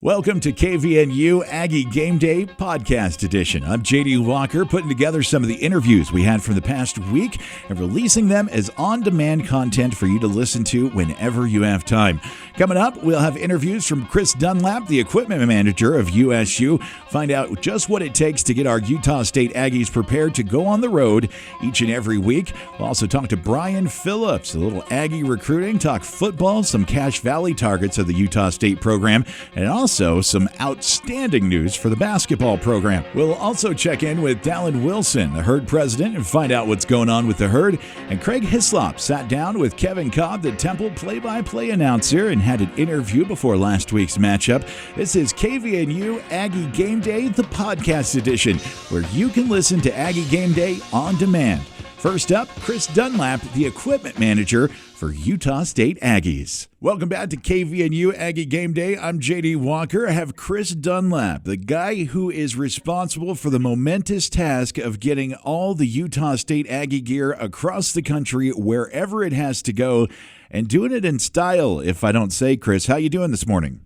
Welcome to KVNU Aggie Game Day Podcast Edition. I'm JD Walker, putting together some of the interviews we had from the past week and releasing them as on-demand content for you to listen to whenever you have time. Coming up, we'll have interviews from Chris Dunlap, the equipment manager of USU. Find out just what it takes to get our Utah State Aggies prepared to go on the road each and every week. We'll also talk to Brian Phillips, a little Aggie recruiting, talk football, some Cache Valley targets of the Utah State program, and also some outstanding news for the basketball program. We'll also check in with Dallin Wilson, the Herd president, and find out what's going on with the Herd. And Craig Hislop sat down with Kevin Cobb, the Temple play-by-play announcer, and had an interview before last week's matchup. This is KVNU Aggie Game Day, the podcast edition, where you can listen to Aggie Game Day on demand. First up, Chris Dunlap, the equipment manager for Utah State Aggies. Welcome back to KVNU Aggie Game Day. I'm JD Walker. I have Chris Dunlap, the guy who is responsible for the momentous task of getting all the Utah State Aggie gear across the country, wherever it has to go, and doing it in style, if I don't say. Chris, how you doing this morning?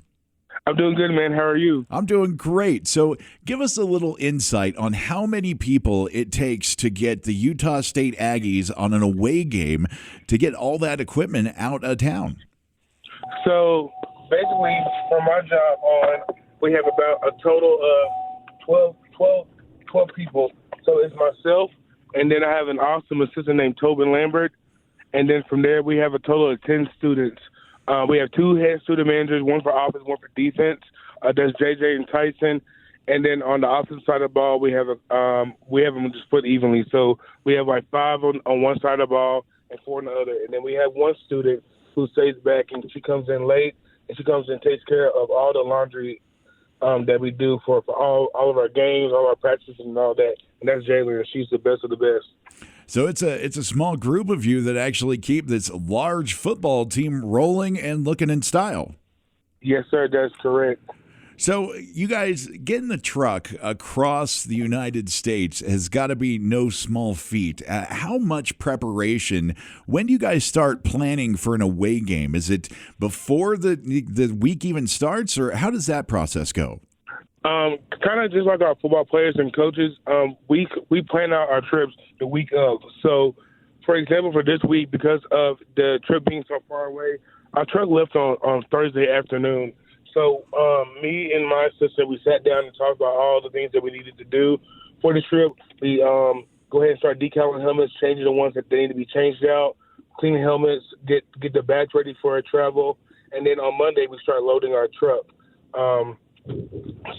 I'm doing good, man. How are you? I'm doing great. So give us a little insight on how many people it takes to get the Utah State Aggies on an away game to get all that equipment out of town. So basically, from my job on, we have about a total of 12 people. So it's myself, and then I have an awesome assistant named Tobin Lambert. And then from there, we have a total of 10 students. We have two head student managers, one for offense, one for defense. That's JJ and Tyson. And then on the offensive side of the ball, we have them just split evenly. So we have like 5 on one side of the ball and 4 on the other. And then we have one student who stays back, and she comes in late, and she comes in and takes care of all the laundry that we do for all of our games, all our practices, and all that. And that's Jalen, and she's the best of the best. So it's a small group of you that actually keep this large football team rolling and looking in style. Yes, sir, that's correct. So you guys getting the truck across the United States has got to be no small feat. How much preparation? When do you guys start planning for an away game? Is it before the week even starts, or how does that process go? Kind of just like our football players and coaches, we plan out our trips the week of. So, for example, for this week, because of the trip being so far away, our truck left on Thursday afternoon. So me and my assistant, we sat down and talked about all the things that we needed to do for the trip. We go ahead and start decaling helmets, changing the ones that they need to be changed out, clean helmets, get the bags ready for our travel, and then on Monday we start loading our truck.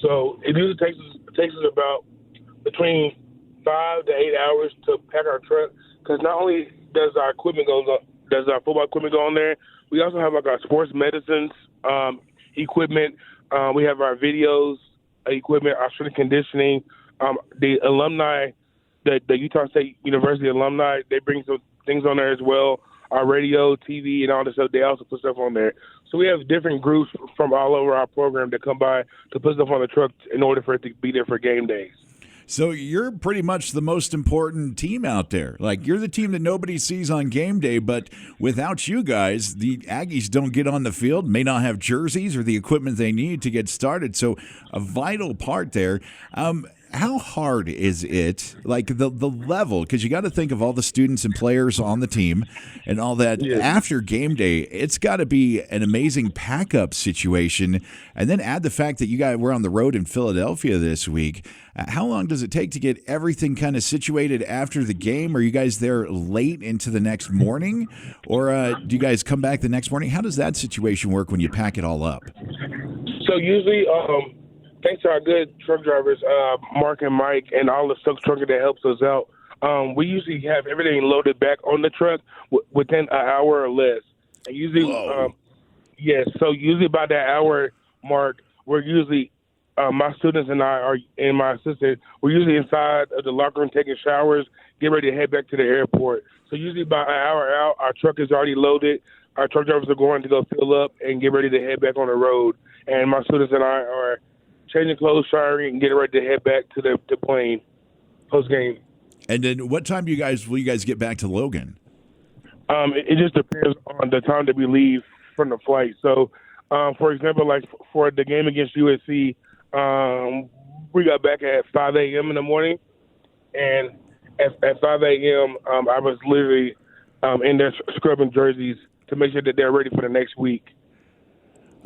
So it usually takes us about between 5 to 8 hours to pack our truck, because not only does our football equipment go on there, we also have like our sports medicines equipment. We have our videos equipment, our strength conditioning. The alumni, the Utah State University alumni, they bring some things on there as well. Our radio, TV, and all this stuff, they also put stuff on there. So we have different groups from all over our program that come by to put stuff on the truck in order for it to be there for game days. So you're pretty much the most important team out there. Like, you're the team that nobody sees on game day, but without you guys, the Aggies don't get on the field, may not have jerseys or the equipment they need to get started. So a vital part there. How hard is it, like the level, because you got to think of all the students and players on the team and all that. Yeah. After game day, it's got to be an amazing pack-up situation. And then add the fact that you guys were on the road in Philadelphia this week. How long does it take to get everything kind of situated after the game? Are you guys there late into the next morning? Or do you guys come back the next morning? How does that situation work when you pack it all up? So usually, thanks to our good truck drivers, Mark and Mike, and all the trucker that helps us out, we usually have everything loaded back on the truck within an hour or less. And usually, yes. So usually by that hour mark, we're usually my students and my assistant, we're usually inside of the locker room taking showers, get ready to head back to the airport. So usually about an hour out, our truck is already loaded. Our truck drivers are going to go fill up and get ready to head back on the road. And my students and I are changing clothes, showering, and getting ready to head back to the plane post game. And then, what time will you guys get back to Logan? It just depends on the time that we leave from the flight. So For example, like for the game against USC, we got back at 5 a.m. in the morning, and at 5 a.m., I was literally in there scrubbing jerseys to make sure that they're ready for the next week.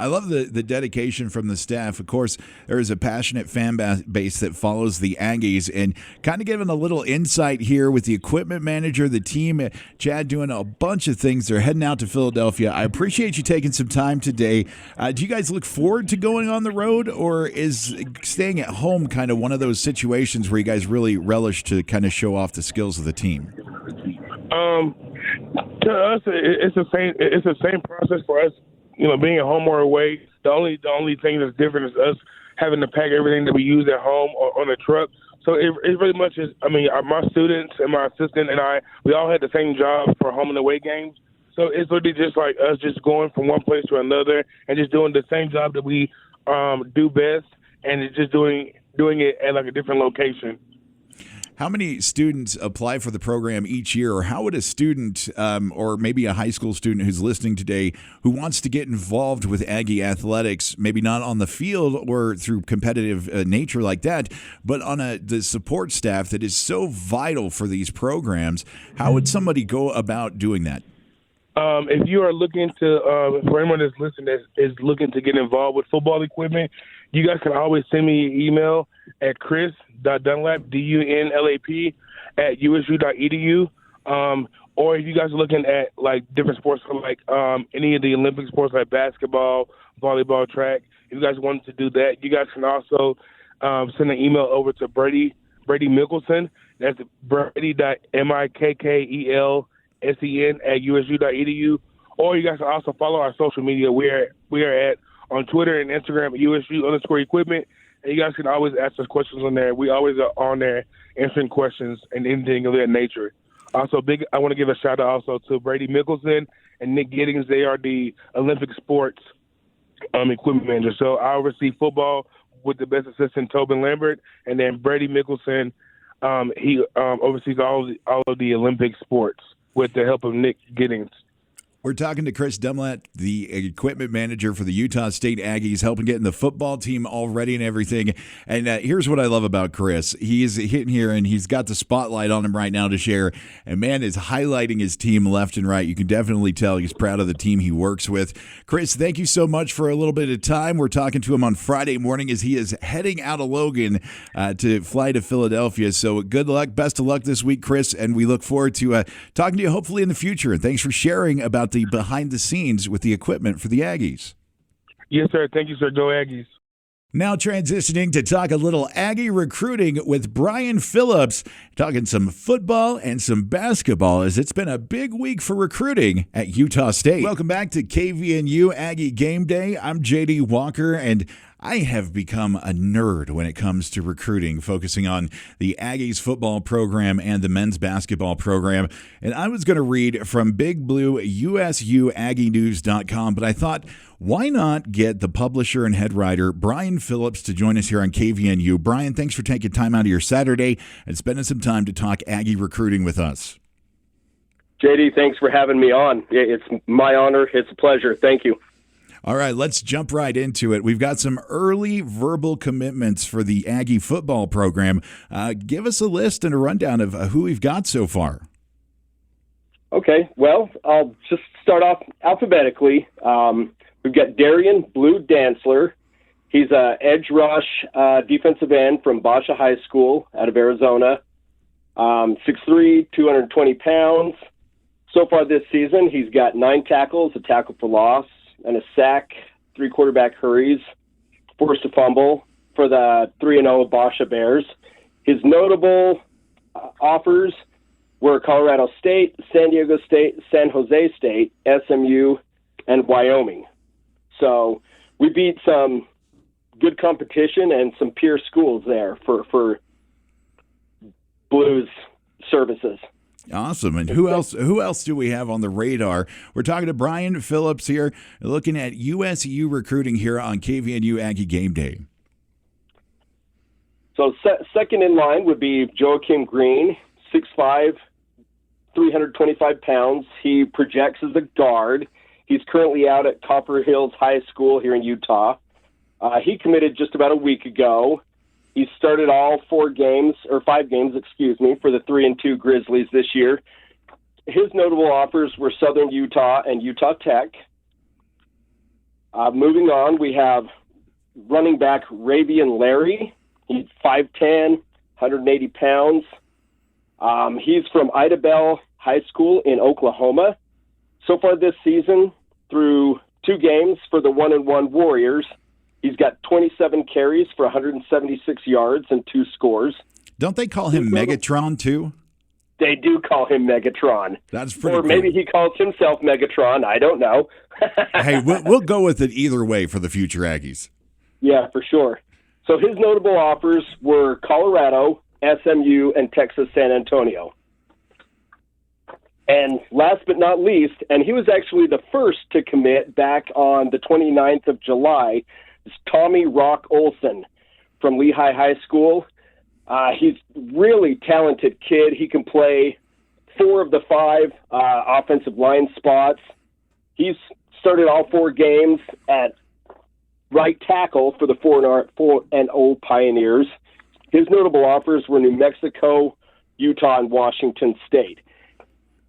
I love the dedication from the staff. Of course, there is a passionate fan base that follows the Aggies, and kind of giving a little insight here with the equipment manager, the team, Chad doing a bunch of things. They're heading out to Philadelphia. I appreciate you taking some time today. Do you guys look forward to going on the road, or is staying at home kind of one of those situations where you guys really relish to kind of show off the skills of the team? To us, it's the same process for us. Being at home or away, the only thing that's different is us having to pack everything that we use at home or on the truck. So it really much is. My students and my assistant and we all had the same job for home and away games. So it's really just like us just going from one place to another and just doing the same job that we do best, and it's just doing it at like a different location. How many students apply for the program each year, or how would a student or maybe a high school student who's listening today who wants to get involved with Aggie athletics, maybe not on the field or through competitive nature like that, but on the support staff that is so vital for these programs, how would somebody go about doing that? If you are looking to, for anyone that's listening that is looking to get involved with football equipment, you guys can always send me an email at chris.dunlap, DUNLAP, at usu.edu. Or if you guys are looking at like different sports, like any of the Olympic sports like basketball, volleyball, track, if you guys wanted to do that, you guys can also send an email over to Brady Mickelson. That's Brady.MIKKELSEN at usu.edu. Or you guys can also follow our social media. We are at on Twitter and Instagram at USU_equipment. And you guys can always ask us questions on there. We always are on there answering questions and anything of that nature. Also, I want to give a shout out also to Brady Mickelson and Nick Giddings. They are the Olympic sports equipment manager. So I oversee football with the best assistant Tobin Lambert, and then Brady Mickelson, he oversees all of the Olympic sports with the help of Nick Giddings. We're talking to Chris Dunlap, the equipment manager for the Utah State Aggies, helping getting the football team all ready and everything. And here's what I love about Chris. He's hitting here, and he's got the spotlight on him right now to share. And, man, is highlighting his team left and right. You can definitely tell he's proud of the team he works with. Chris, thank you so much for a little bit of time. We're talking to him on Friday morning as he is heading out of Logan to fly to Philadelphia. So good luck. Best of luck this week, Chris, and we look forward to talking to you hopefully in the future. And thanks for sharing about the behind the scenes with the equipment for the Aggies. Yes, sir. Thank you, sir. Go Aggies. Now transitioning to talk a little Aggie recruiting with Brian Phillips, talking some football and some basketball as it's been a big week for recruiting at Utah State. Welcome back to KVNU Aggie Game Day. I'm JD Walker, and I have become a nerd when it comes to recruiting, focusing on the Aggies football program and the men's basketball program. And I was going to read from Big Blue USU AggieNews.com, but I thought, why not get the publisher and head writer Brian Phillips to join us here on KVNU? Brian, thanks for taking time out of your Saturday and spending some time to talk Aggie recruiting with us. JD, thanks for having me on. It's my honor. It's a pleasure. Thank you. All right, let's jump right into it. We've got some early verbal commitments for the Aggie football program. Give us a list and a rundown of who we've got so far. Okay, well, I'll just start off alphabetically. We've got Darian Blue Dantzler. He's a edge rush defensive end from Basha High School out of Arizona. 6'3", 220 pounds. So far this season, he's got 9 tackles, a tackle for loss, and a sack, 3 quarterback hurries, forced a fumble for the 3-0 Basha Bears. His notable offers were Colorado State, San Diego State, San Jose State, SMU, and Wyoming. So we beat some good competition and some peer schools there for Blues services. Awesome. And who else do we have on the radar? We're talking to Brian Phillips here, looking at USU recruiting here on KVNU Aggie Game Day. So second in line would be Joakim Green, 6'5", 325 pounds. He projects as a guard. He's currently out at Copper Hills High School here in Utah. He committed just about a week ago. He started all 5 games, for the 3-2 Grizzlies this year. His notable offers were Southern Utah and Utah Tech. Moving on, we have running back Ravian Larry. He's 5'10", 180 pounds. He's from Idabel High School in Oklahoma. So far this season, through 2 games for the 1-1 Warriors, he's got 27 carries for 176 yards and 2 scores. Don't they call him Megatron too? They do call him Megatron. That's pretty cool. Or maybe he calls himself Megatron. I don't know. Hey, we'll go with it either way for the future Aggies. Yeah, for sure. So his notable offers were Colorado, SMU, and Texas San Antonio. And last but not least, and he was actually the first to commit back on the 29th of July, is Tommy Rock Olson from Lehigh High School. He's really talented kid. He can play 4 of the 5 offensive line spots. He's started all 4 games at right tackle for the 4-0 Pioneers. His notable offers were New Mexico, Utah, and Washington State.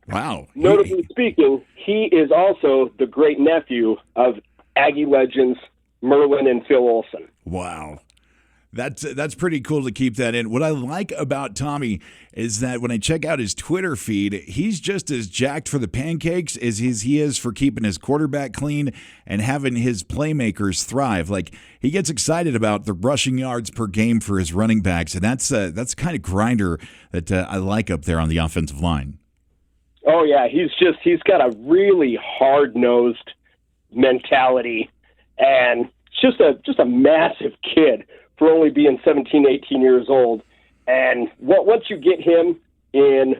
Wow. Notably speaking, he is also the great nephew of Aggie legends Merlin and Phil Olson. Wow. That's pretty cool to keep that in. What I like about Tommy is that when I check out his Twitter feed, he's just as jacked for the pancakes as he is for keeping his quarterback clean and having his playmakers thrive. Like, he gets excited about the rushing yards per game for his running backs, and that's the kind of grinder that I like up there on the offensive line. Oh yeah, he's got a really hard-nosed mentality, and just a massive kid for only being 17, 18 years old. And once you get him in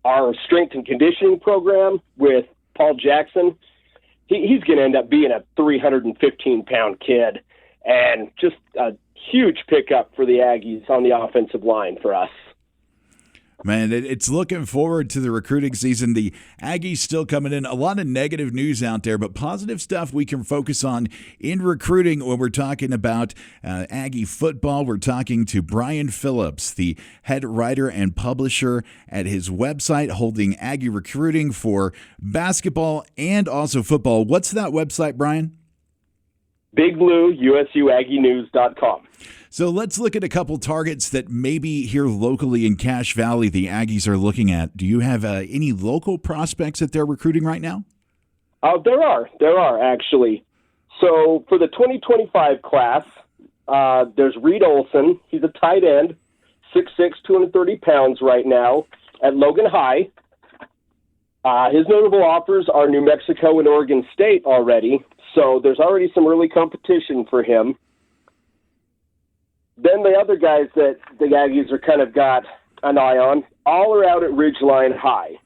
our strength and conditioning program with Paul Jackson, he's going to end up being a 315-pound kid, and just a huge pickup for the Aggies on the offensive line for us. Man, it's looking forward to the recruiting season. The Aggies still coming in. A lot of negative news out there, but positive stuff we can focus on in recruiting when we're talking about Aggie football. We're talking to Brian Phillips, the head writer and publisher at his website, holding Aggie recruiting for basketball and also football. What's that website, Brian? Big Blue, USUAggieNews.com. So let's look at a couple targets that maybe here locally in Cache Valley the Aggies are looking at. Do you have any local prospects that they're recruiting right now? There are actually. So for the 2025 class, there's Reed Olson. He's a tight end, 6'6", 230 pounds right now at Logan High. His notable offers are New Mexico and Oregon State already, so there's already some early competition for him. Then the other guys that the Aggies are kind of got an eye on, all are out at Ridgeline High.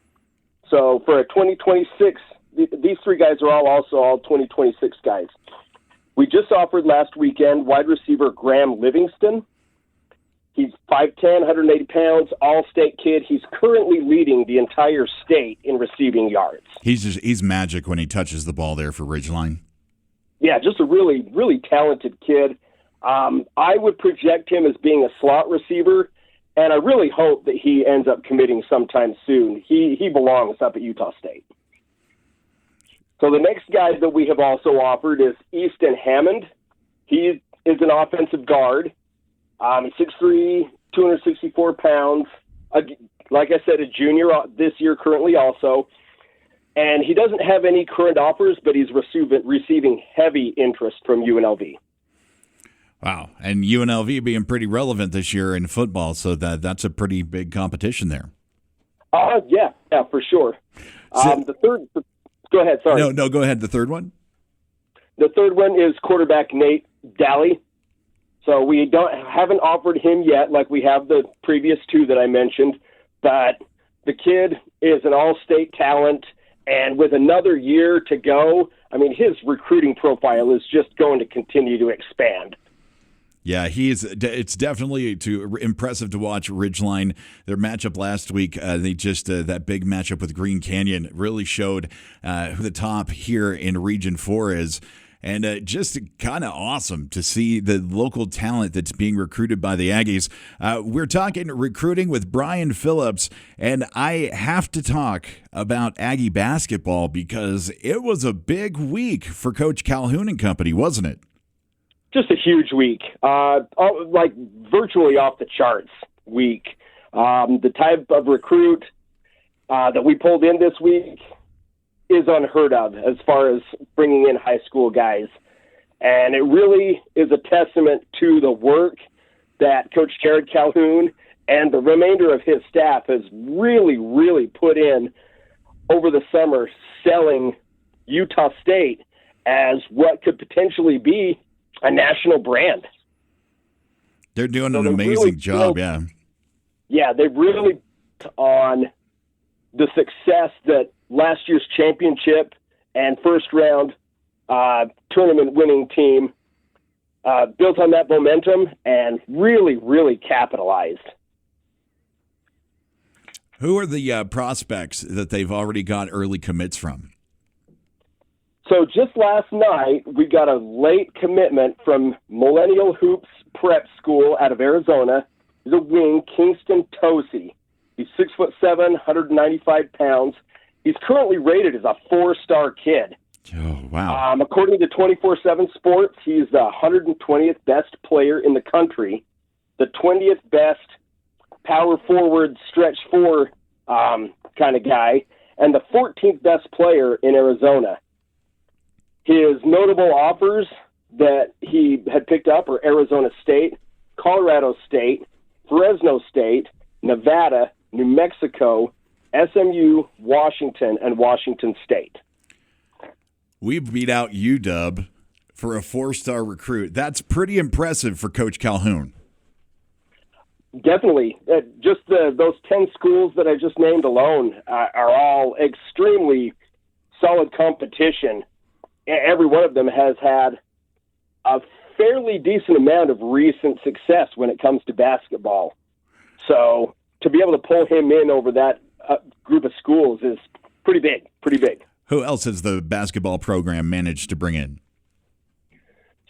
So for a 2026, these 3 guys are all 2026 guys. We just offered last weekend wide receiver Graham Livingston. He's 5'10", 180 pounds, all-state kid. He's currently leading the entire state in receiving yards. He's magic when he touches the ball there for Ridgeline. Yeah, just a really, really talented kid. I would project him as being a slot receiver, and I really hope that he ends up committing sometime soon. He belongs up at Utah State. So the next guy that we have also offered is Easton Hammond. He is an offensive guard. He's 6'3", 264 pounds. Like I said, a junior this year currently also. And he doesn't have any current offers, but he's receiving heavy interest from UNLV. Wow, and UNLV being pretty relevant this year in football, so that's a pretty big competition there. Yeah, for sure. Go ahead, sorry. No, go ahead. The third one? The third one is quarterback Nate Daly. So we haven't offered him yet like we have the previous 2 that I mentioned, but the kid is an all-state talent, and with another year to go, I mean, his recruiting profile is just going to continue to expand. Yeah, it's definitely impressive to watch Ridgeline. Their matchup last week, they just that big matchup with Green Canyon really showed who the top here in Region 4 is. And just kind of awesome to see the local talent that's being recruited by the Aggies. We're talking recruiting with Brian Phillips, and I have to talk about Aggie basketball because it was a big week for Coach Calhoun and company, wasn't it? Just a huge week, like virtually off the charts week. The type of recruit that we pulled in this week is unheard of as far as bringing in high school guys. And it really is a testament to the work that Coach Jared Calhoun and the remainder of his staff has really, really put in over the summer, selling Utah State as what could potentially be a national brand. They're doing an amazing job, yeah. Yeah, they really on the success that last year's championship and first round tournament winning team built on that momentum and really, really capitalized. Who are the prospects that they've already got early commits from? So just last night, we got a late commitment from Millennial Hoops Prep School out of Arizona. He's a wing, Kingston Tosi. He's 6'7", 195 pounds. He's currently rated as a 4-star kid. Oh, wow. According to 24/7 Sports, he's the 120th best player in the country, the 20th best power forward, stretch 4 kind of guy, and the 14th best player in Arizona. His notable offers that he had picked up are Arizona State, Colorado State, Fresno State, Nevada, New Mexico, SMU, Washington, and Washington State. We beat out UW for a 4-star recruit. That's pretty impressive for Coach Calhoun. Definitely. Just those 10 schools that I just named alone are all extremely solid competition. Every one of them has had a fairly decent amount of recent success when it comes to basketball. So to be able to pull him in over that group of schools is pretty big. Who else has the basketball program managed to bring in?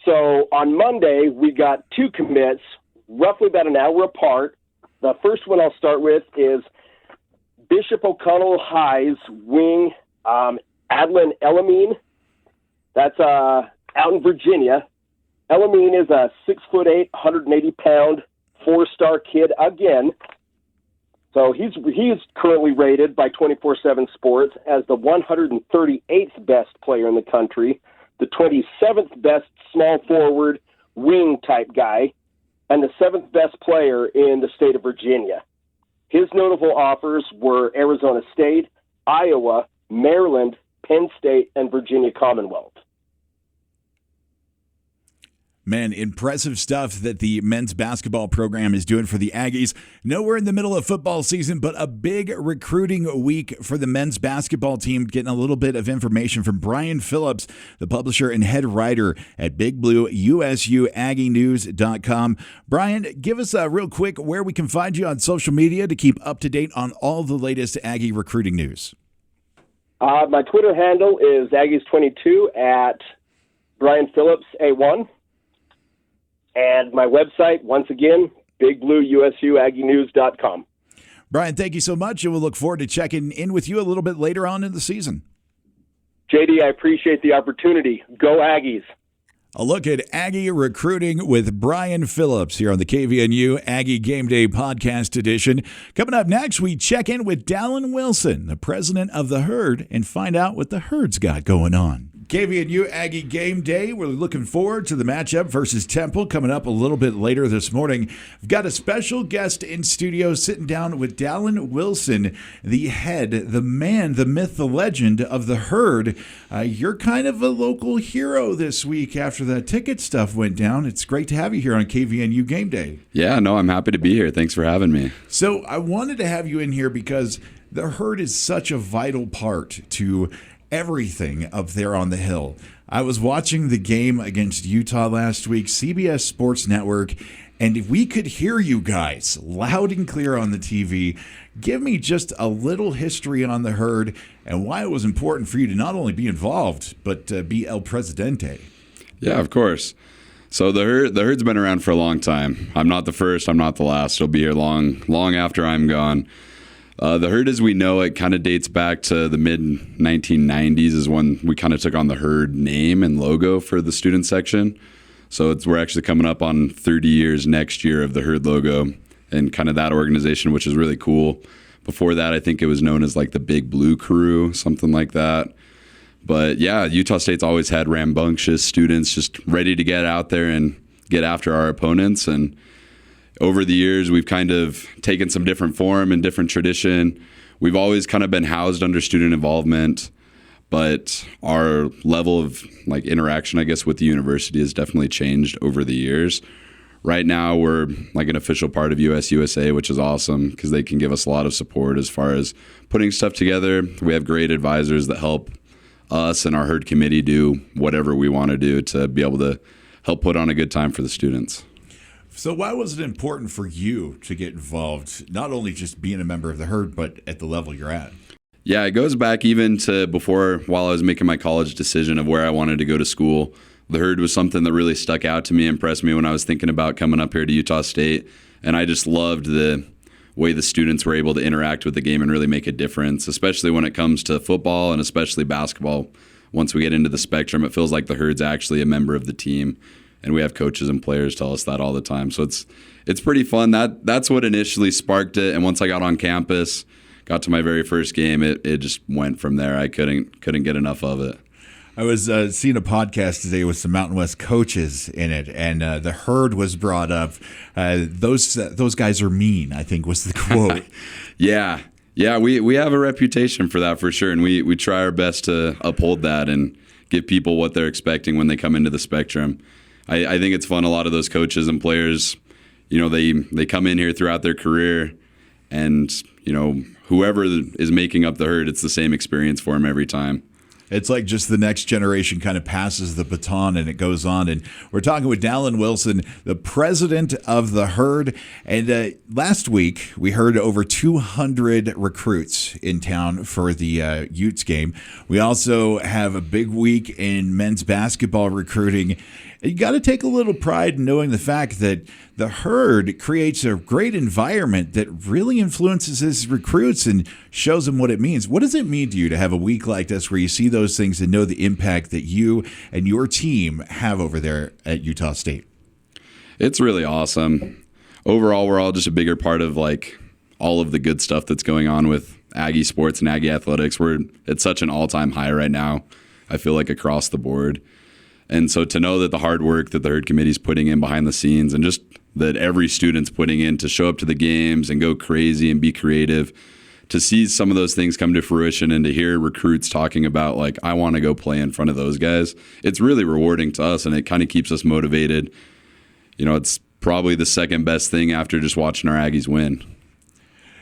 So on Monday, we got 2 commits, roughly about an hour apart. The first one I'll start with is Bishop O'Connell High's wing, Adlin Elamine. That's out in Virginia. Elamine is a 6'8", 180-pound, 4-star kid again. So he's currently rated by 24/7 Sports as the 138th best player in the country, the 27th best small forward wing type guy, and the 7th best player in the state of Virginia. His notable offers were Arizona State, Iowa, Maryland, Penn State, and Virginia Commonwealth. Man, impressive stuff that the men's basketball program is doing for the Aggies. Nowhere in the middle of football season, but a big recruiting week for the men's basketball team. Getting a little bit of information from Brian Phillips, the publisher and head writer at Big Blue USU AggieNews.com. Brian, give us real quick where we can find you on social media to keep up to date on all the latest Aggie recruiting news. My Twitter handle is Aggies22 at Brian Phillips A1. And my website, once again, BigBlueUSUAggieNews.com. Brian, thank you so much, and we'll look forward to checking in with you a little bit later on in the season. JD, I appreciate the opportunity. Go Aggies. A look at Aggie recruiting with Brian Phillips here on the KVNU Aggie Game Day Podcast Edition. Coming up next, we check in with Dallin Wilson, the president of the Herd, and find out what the Herd's got going on. KVNU Aggie Game Day. We're looking forward to the matchup versus Temple coming up a little bit later this morning. We've got a special guest in studio sitting down with Dallin Wilson, the head, the man, the myth, the legend of the Herd. You're kind of a local hero this week after the ticket stuff went down. It's great to have you here on KVNU Game Day. Yeah, no, I'm happy to be here. Thanks for having me. So I wanted to have you in here because the Herd is such a vital part to everything up there on the hill. I was watching the game against Utah last week, CBS Sports Network, and we could hear you guys loud and clear on the TV. Give me just a little history on the Herd and why it was important for you to not only be involved, but be El Presidente. Yeah, of course. So the Herd's been around for a long time. I'm not the first. I'm not the last. It'll be here long after I'm gone. The Herd as we know it kind of dates back to the mid-1990s is when we kind of took on the Herd name and logo for the student section. So we're actually coming up on 30 years next year of the Herd logo and kind of that organization, which is really cool. Before that, I think it was known as like the Big Blue Crew, something like that. But yeah, Utah State's always had rambunctious students just ready to get out there and get after our opponents. And over the years, we've kind of taken some different form and different tradition. We've always kind of been housed under student involvement, but our level of like interaction, I guess, with the university has definitely changed over the years. Right now, we're like an official part of USA, which is awesome because they can give us a lot of support as far as putting stuff together. We have great advisors that help us and our Herd committee do whatever we want to do to be able to help put on a good time for the students. So why was it important for you to get involved, not only just being a member of the Herd, but at the level you're at? Yeah, it goes back even to while I was making my college decision of where I wanted to go to school. The Herd was something that really stuck out to me, impressed me when I was thinking about coming up here to Utah State. And I just loved the way the students were able to interact with the game and really make a difference, especially when it comes to football and especially basketball. Once we get into the spectrum, it feels like the Herd's actually a member of the team. And we have coaches and players tell us that all the time. So it's pretty fun. That's what initially sparked it. And once I got on campus, got to my very first game, it just went from there. I couldn't get enough of it. I was seeing a podcast today with some Mountain West coaches in it, and the Herd was brought up. Those guys are mean, I think was the quote. Yeah, we have a reputation for that for sure, and we try our best to uphold that and give people what they're expecting when they come into the spectrum. I think it's fun. A lot of those coaches and players, they come in here throughout their career, and whoever is making up the Herd, it's the same experience for them every time. It's like just the next generation kind of passes the baton and it goes on. And we're talking with Dallin Wilson, the president of the Herd. And last week, we heard over 200 recruits in town for the Utes game. We also have a big week in men's basketball recruiting. You got to take a little pride in knowing the fact that the Herd creates a great environment that really influences his recruits and shows them what it means. What does it mean to you to have a week like this where you see those things and know the impact that you and your team have over there at Utah State? It's really awesome. Overall, we're all just a bigger part of like all of the good stuff that's going on with Aggie sports and Aggie athletics. We're at such an all-time high right now, I feel like across the board. And so to know that the hard work that the Herd committee is putting in behind the scenes and just that every student's putting in to show up to the games and go crazy and be creative, to see some of those things come to fruition and to hear recruits talking about like, I want to go play in front of those guys, it's really rewarding to us and it kind of keeps us motivated. It's probably the second best thing after just watching our Aggies win.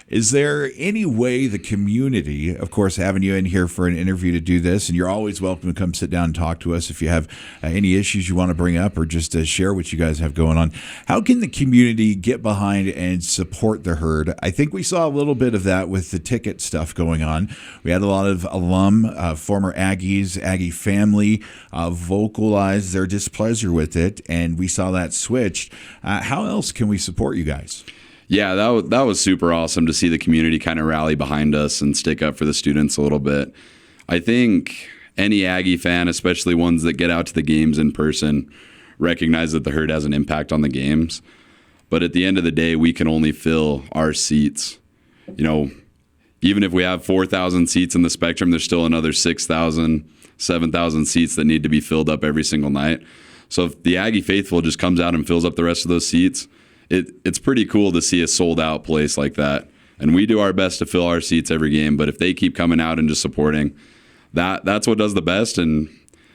Is there any way the community, of course, having you in here for an interview to do this, and you're always welcome to come sit down and talk to us if you have any issues you want to bring up or just share what you guys have going on. How can the community get behind and support the Herd? I think we saw a little bit of that with the ticket stuff going on. We had a lot of former Aggies, Aggie family vocalize their displeasure with it, and we saw that switched. How else can we support you guys? Yeah, that was super awesome to see the community kind of rally behind us and stick up for the students a little bit. I think any Aggie fan, especially ones that get out to the games in person, recognize that the Herd has an impact on the games. But at the end of the day, we can only fill our seats. Even if we have 4,000 seats in the Spectrum, there's still another 6,000, 7,000 seats that need to be filled up every single night. So if the Aggie faithful just comes out and fills up the rest of those seats, it's pretty cool to see a sold-out place like that. And we do our best to fill our seats every game, but if they keep coming out and just supporting, that's what does the best. And,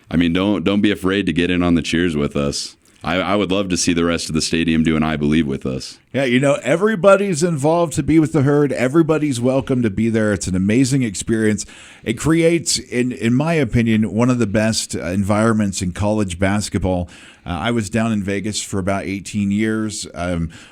I mean, don't be afraid to get in on the cheers with us. I would love to see the rest of the stadium do an I Believe with us. Yeah, everybody's involved to be with the Herd. Everybody's welcome to be there. It's an amazing experience. It creates, in my opinion, one of the best environments in college basketball. I was down in Vegas for about 18 years,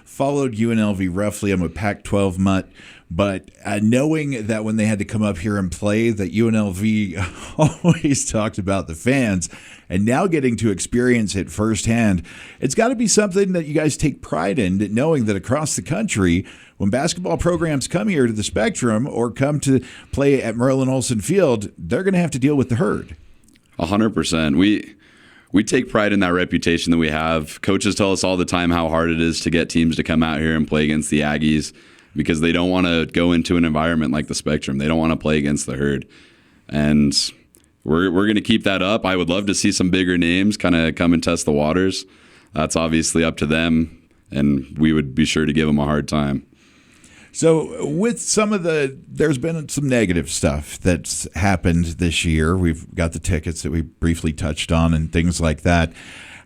followed UNLV roughly. I'm a Pac-12 mutt. But knowing that when they had to come up here and play, that UNLV always talked about the fans, and now getting to experience it firsthand, it's got to be something that you guys take pride in, knowing that across the country, when basketball programs come here to the Spectrum or come to play at Merlin Olsen Field, they're going to have to deal with the Herd. 100%. We take pride in that reputation that we have. Coaches tell us all the time how hard it is to get teams to come out here and play against the Aggies, because they don't want to go into an environment like the Spectrum. They don't want to play against the Herd. And we're going to keep that up. I would love to see some bigger names kind of come and test the waters. That's obviously up to them, and we would be sure to give them a hard time. So with there's been some negative stuff that's happened this year. We've got the tickets that we briefly touched on and things like that.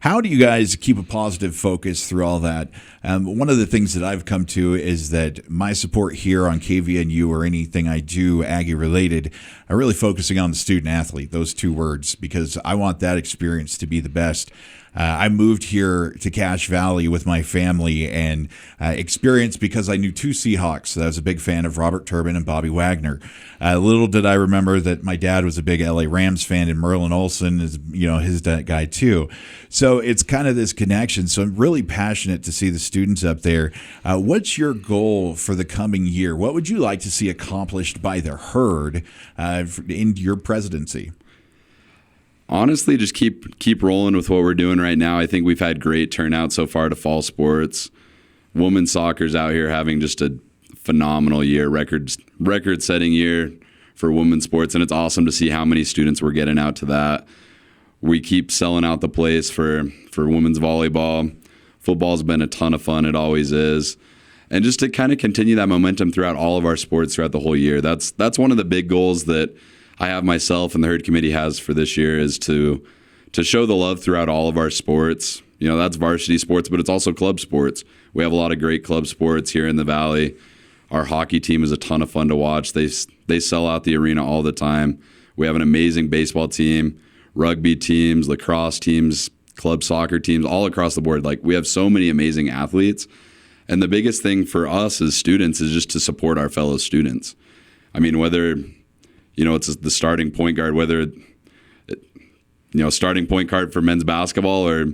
How do you guys keep a positive focus through all that? One of the things that I've come to is that my support here on KVNU or anything I do Aggie related, I'm really focusing on the student athlete, those two words, because I want that experience to be the best. I moved here to Cache Valley with my family and experienced because I knew two Seahawks. So I was a big fan of Robert Turbin and Bobby Wagner. Little did I remember that my dad was a big LA Rams fan, and Merlin Olsen is, his guy too. So it's kind of this connection. So I'm really passionate to see the students up there. What's your goal for the coming year? What would you like to see accomplished by the Herd in your presidency? Honestly, just keep rolling with what we're doing right now. I think we've had great turnout so far to fall sports. Women's soccer's out here having just a phenomenal year, record-setting year for women's sports, and it's awesome to see how many students we're getting out to that. We keep selling out the place for women's volleyball. Football's been a ton of fun. It always is. And just to kind of continue that momentum throughout all of our sports throughout the whole year. That's one of the big goals that I have myself and the Herd Committee has for this year, is to show the love throughout all of our sports. That's varsity sports, but it's also club sports. We have a lot of great club sports here in the Valley. Our hockey team is a ton of fun to watch. They sell out the arena all the time. We have an amazing baseball team, rugby teams, lacrosse teams, club soccer teams, all across the board. Like, we have so many amazing athletes. And the biggest thing for us as students is just to support our fellow students. I mean, whether it's the starting point guard, starting point guard for men's basketball or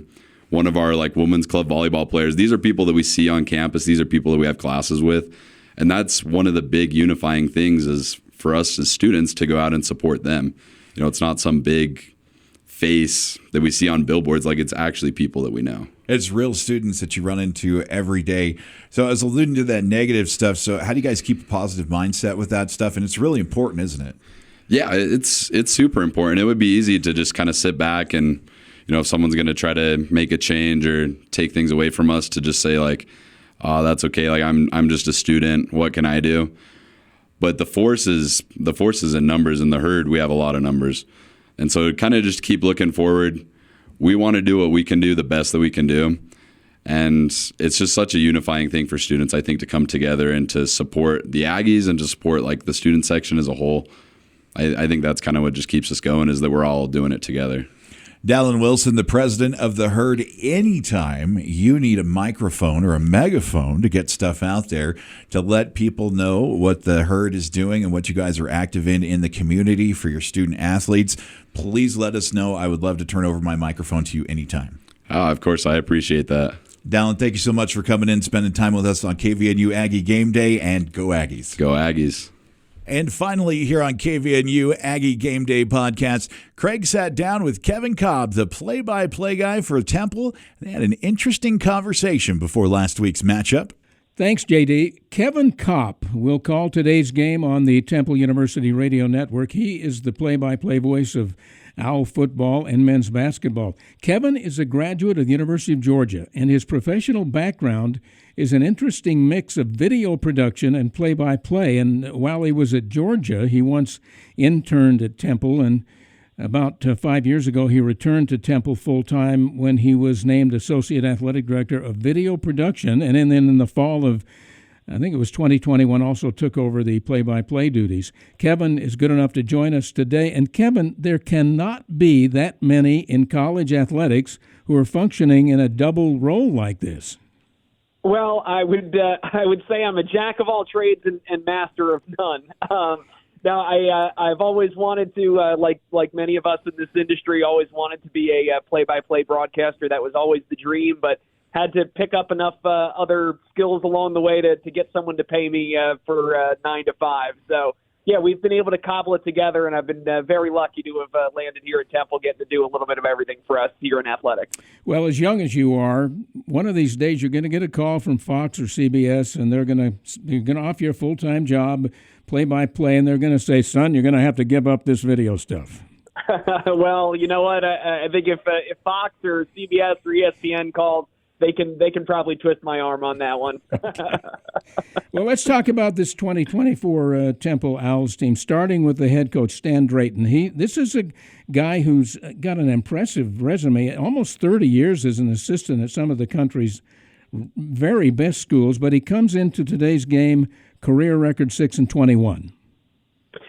one of our women's club volleyball players. These are people that we see on campus. These are people that we have classes with. And that's one of the big unifying things is for us as students to go out and support them. It's not some big face that we see on billboards. It's actually people that we know. It's real students that you run into every day. So I was alluding to that negative stuff. So how do you guys keep a positive mindset with that stuff? And it's really important, isn't it? Yeah, it's super important. It would be easy to just kind of sit back and, if someone's going to try to make a change or take things away from us, to just say oh, that's okay. I'm just a student. What can I do? But the force is in numbers. In the Herd, we have a lot of numbers. And so kind of just keep looking forward. We want to do what we can do, the best that we can do. And it's just such a unifying thing for students, I think, to come together and to support the Aggies and to support the student section as a whole. I think that's kind of what just keeps us going, is that we're all doing it together. Dallin Wilson, the president of the Herd. Anytime you need a microphone or a megaphone to get stuff out there to let people know what the Herd is doing and what you guys are active in the community for your student athletes, please let us know. I would love to turn over my microphone to you anytime. Of course, I appreciate that. Dallin, thank you so much for coming in, spending time with us on KVNU Aggie Game Day, and go Aggies. Go Aggies. And finally, here on KVNU Aggie Game Day podcast, Craig sat down with Kevin Cobb, the play-by-play guy for Temple. They had an interesting conversation before last week's matchup. Thanks, JD. Kevin Kopp will call today's game on the Temple University Radio Network. He is the play-by-play voice of Owl football and men's basketball. Kevin is a graduate of the University of Georgia, and his professional background is an interesting mix of video production and play-by-play. And while he was at Georgia, he once interned at Temple and About 5 years ago, he returned to Temple full-time when he was named Associate Athletic Director of Video Production, and then in the fall of, I think it was 2021, also took over the play-by-play duties. Kevin is good enough to join us today. And Kevin, there cannot be that many in college athletics who are functioning in a double role like this. Well, I would say I'm a jack of all trades and master of none. Now, I've always wanted to, like many of us in this industry, always wanted to be a play-by-play broadcaster. That was always the dream, but had to pick up enough other skills along the way to get someone to pay me for 9 to 5. So, yeah, we've been able to cobble it together, and I've been very lucky to have landed here at Temple, getting to do a little bit of everything for us here in athletics. Well, as young as you are, one of these days you're going to get a call from Fox or CBS, and they're going to offer you a full-time job, play-by-play, and they're going to say, son, you're going to have to give up this video stuff. Well, you know what? I think if Fox or CBS or ESPN calls, they can probably twist my arm on that one. Well, let's talk about this 2024 Temple Owls team, starting with the head coach, Stan Drayton. This is a guy who's got an impressive resume, almost 30 years as an assistant at some of the country's very best schools, but he comes into today's game, career record 6-21.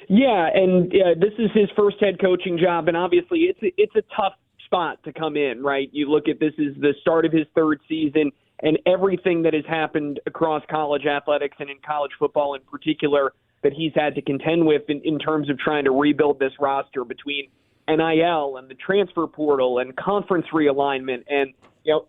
Yeah, and this is his first head coaching job, and obviously it's a tough spot to come in, right? You look at this is the start of his third season, and everything that has happened across college athletics and in college football in particular that he's had to contend with in terms of trying to rebuild this roster between NIL and the transfer portal and conference realignment. And,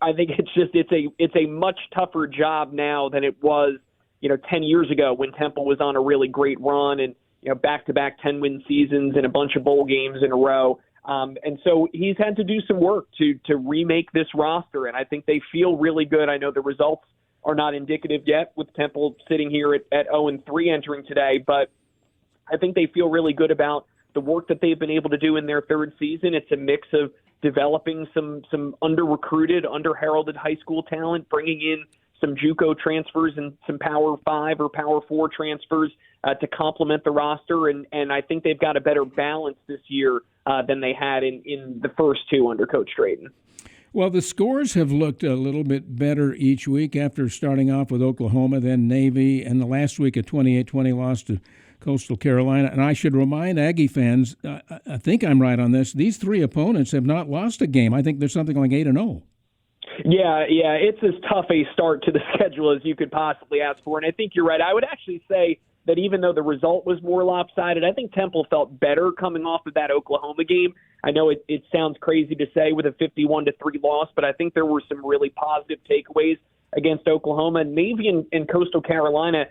I think it's a much tougher job now than it was, 10 years ago when Temple was on a really great run and, back-to-back 10-win seasons and a bunch of bowl games in a row. And so he's had to do some work to remake this roster, and I think they feel really good. I know the results are not indicative yet with Temple sitting here at 0-3 entering today, but I think they feel really good about the work that they've been able to do in their third season. It's a mix of developing some under-recruited, under-heralded high school talent, bringing in some JUCO transfers and some Power 5 or Power 4 transfers to complement the roster, and I think they've got a better balance this year than they had in the first two under Coach Drayton. Well, the scores have looked a little bit better each week after starting off with Oklahoma, then Navy, and the last week a 28-20 loss to Coastal Carolina. And I should remind Aggie fans, I think I'm right on this, these three opponents have not lost a game. I think there's something like 8-0. Yeah, it's as tough a start to the schedule as you could possibly ask for. And I think you're right. I would actually say that even though the result was more lopsided, I think Temple felt better coming off of that Oklahoma game. I know it sounds crazy to say with a 51-3 loss, but I think there were some really positive takeaways against Oklahoma. Navy and Coastal Carolina,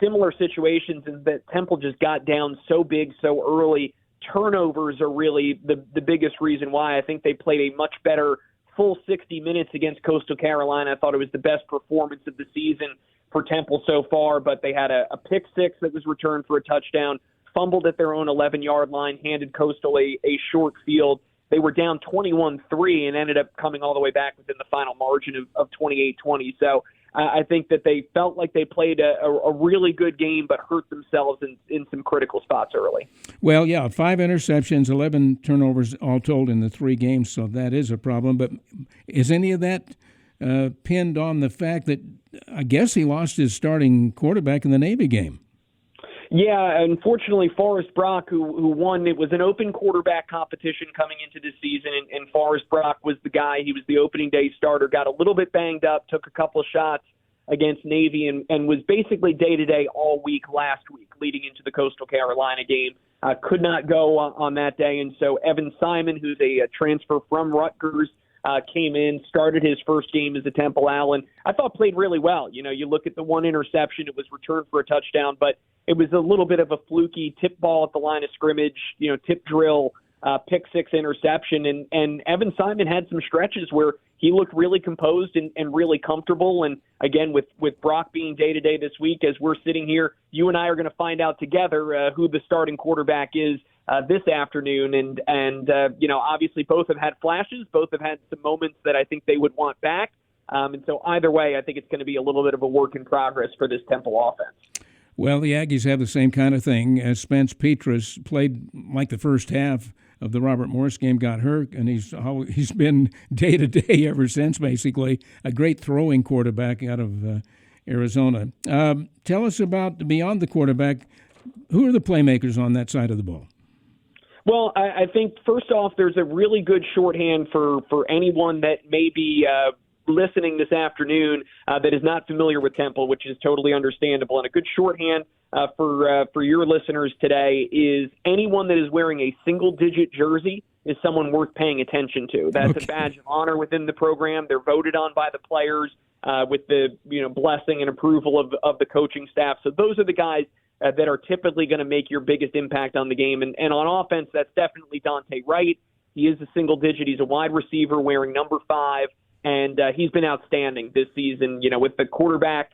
similar situations in that Temple just got down so big so early. Turnovers are really the biggest reason why. I think they played a much better full 60 minutes against Coastal Carolina. I thought it was the best performance of the season for Temple so far, but they had a pick six that was returned for a touchdown, fumbled at their own 11-yard line, handed Coastal a short field. They were down 21-3 and ended up coming all the way back within the final margin of 28-20. So I think that they felt like they played a really good game but hurt themselves in some critical spots early. Well, yeah, 5 interceptions, 11 turnovers all told in the 3 games, so that is a problem. But is any of that pinned on the fact that I guess he lost his starting quarterback in the Navy game? Yeah, unfortunately, Forrest Brock, who won, it was an open quarterback competition coming into this season, and Forrest Brock was the guy. He was the opening day starter, got a little bit banged up, took a couple of shots against Navy, and was basically day-to-day all week last week leading into the Coastal Carolina game. Could not go on that day, and so Evan Simon, who's a transfer from Rutgers, came in, started his first game as a Temple Owl, and I thought played really well. You look at the one interception, it was returned for a touchdown, but it was a little bit of a fluky tip ball at the line of scrimmage, tip drill, pick six interception. And Evan Simon had some stretches where he looked really composed and really comfortable. And again, with Brock being day-to-day this week, as we're sitting here, you and I are going to find out together who the starting quarterback is this afternoon. And obviously both have had flashes. Both have had some moments that I think they would want back. And so either way, I think it's going to be a little bit of a work in progress for this Temple offense. Well, the Aggies have the same kind of thing. Spence Petras played like the first half of the Robert Morris game got hurt, and he's been day to day ever since. Basically, a great throwing quarterback out of Arizona. Tell us about beyond the quarterback. Who are the playmakers on that side of the ball? Well, I think first off, there's a really good shorthand for anyone that may be listening this afternoon that is not familiar with Temple, which is totally understandable. And a good shorthand for your listeners today is anyone that is wearing a single-digit jersey is someone worth paying attention to. That's a badge of honor within the program. They're voted on by the players with the blessing and approval of the coaching staff. So those are the guys that are typically going to make your biggest impact on the game. And on offense, that's definitely Dante Wright. He is a single digit. He's a wide receiver wearing number 5, and he's been outstanding this season. With the quarterback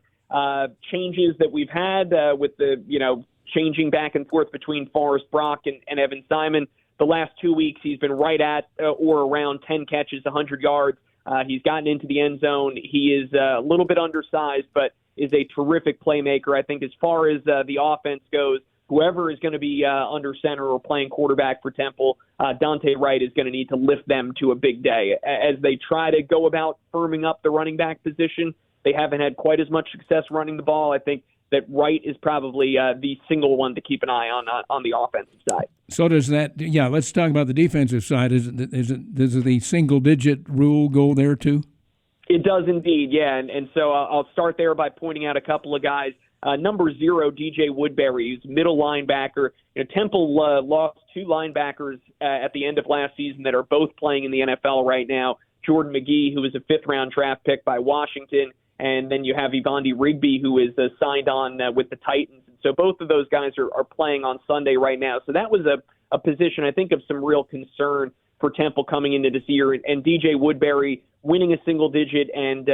changes that we've had, with the changing back and forth between Forrest Brock and Evan Simon, the last 2 weeks he's been right at or around 10 catches, 100 yards. He's gotten into the end zone. He is a little bit undersized, but is a terrific playmaker. I think as far as the offense goes, whoever is going to be under center or playing quarterback for Temple, Dante Wright is going to need to lift them to a big day. As they try to go about firming up the running back position, they haven't had quite as much success running the ball. I think that Wright is probably the single one to keep an eye on the offensive side. So does that? Yeah, let's talk about the defensive side. Does the single-digit rule go there too? It does indeed, yeah. And so I'll start there by pointing out a couple of guys. Number 0, DJ Woodbury, who's middle linebacker. Temple lost 2 linebackers at the end of last season that are both playing in the NFL right now. Jordan McGee, who was a 5th-round draft pick by Washington, and then you have Evondi Rigby, who is signed on with the Titans. And so both of those guys are playing on Sunday right now. So that was a position, I think, of some real concern for Temple coming into this year. And DJ Woodbury winning a single digit and,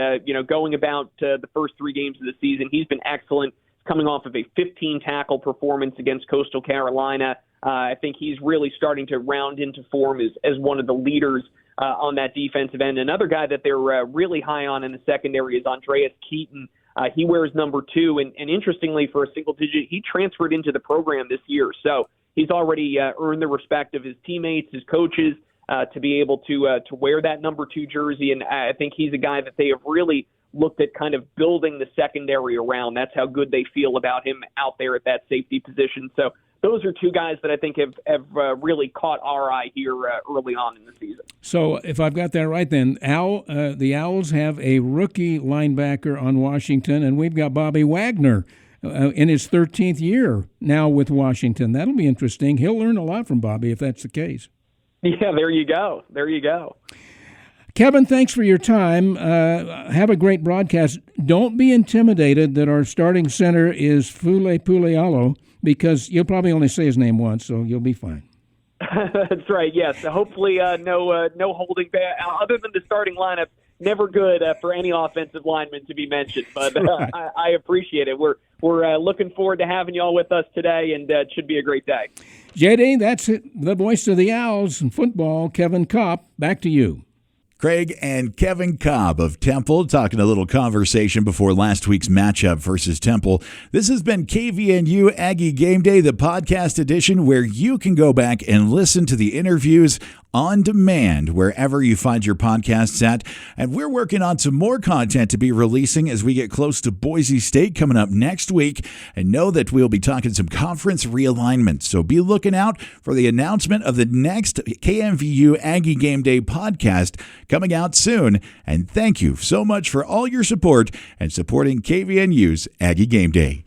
going about the first 3 games of the season. He's been excellent, coming off of a 15-tackle performance against Coastal Carolina. I think he's really starting to round into form as one of the leaders on that defensive end. Another guy that they're really high on in the secondary is Andreas Keaton. He wears number 2, and interestingly, for a single digit, he transferred into the program this year. So he's already earned the respect of his teammates, his coaches, to be able to wear that number 2 jersey. And I think he's a guy that they have really looked at kind of building the secondary around. That's how good they feel about him out there at that safety position. So those are 2 guys that I think have really caught our eye here early on in the season. So if I've got that right, then the Owls have a rookie linebacker on Washington, and we've got Bobby Wagner in his 13th year now with Washington. That'll be interesting. He'll learn a lot from Bobby if that's the case. Yeah, there you go. There you go. Kevin, thanks for your time. Have a great broadcast. Don't be intimidated that our starting center is Fule Pulialo, because you'll probably only say his name once, so you'll be fine. That's right, yes. Hopefully no holding back. Other than the starting lineup, never good for any offensive lineman to be mentioned, but right. I appreciate it. We're looking forward to having you all with us today, and it should be a great day. JD, that's it. The voice of the Owls in football, Kevin Kopp. Back to you. Craig and Kevin Cobb of Temple talking a little conversation before last week's matchup versus Temple. This has been KVNU Aggie Game Day, the podcast edition, where you can go back and listen to the interviews on demand wherever you find your podcasts at. And we're working on some more content to be releasing as we get close to Boise State coming up next week. And know that we'll be talking some conference realignment. So be looking out for the announcement of the next KVNU Aggie Game Day podcast coming out soon. And thank you so much for all your support and supporting KVNU's Aggie Game Day.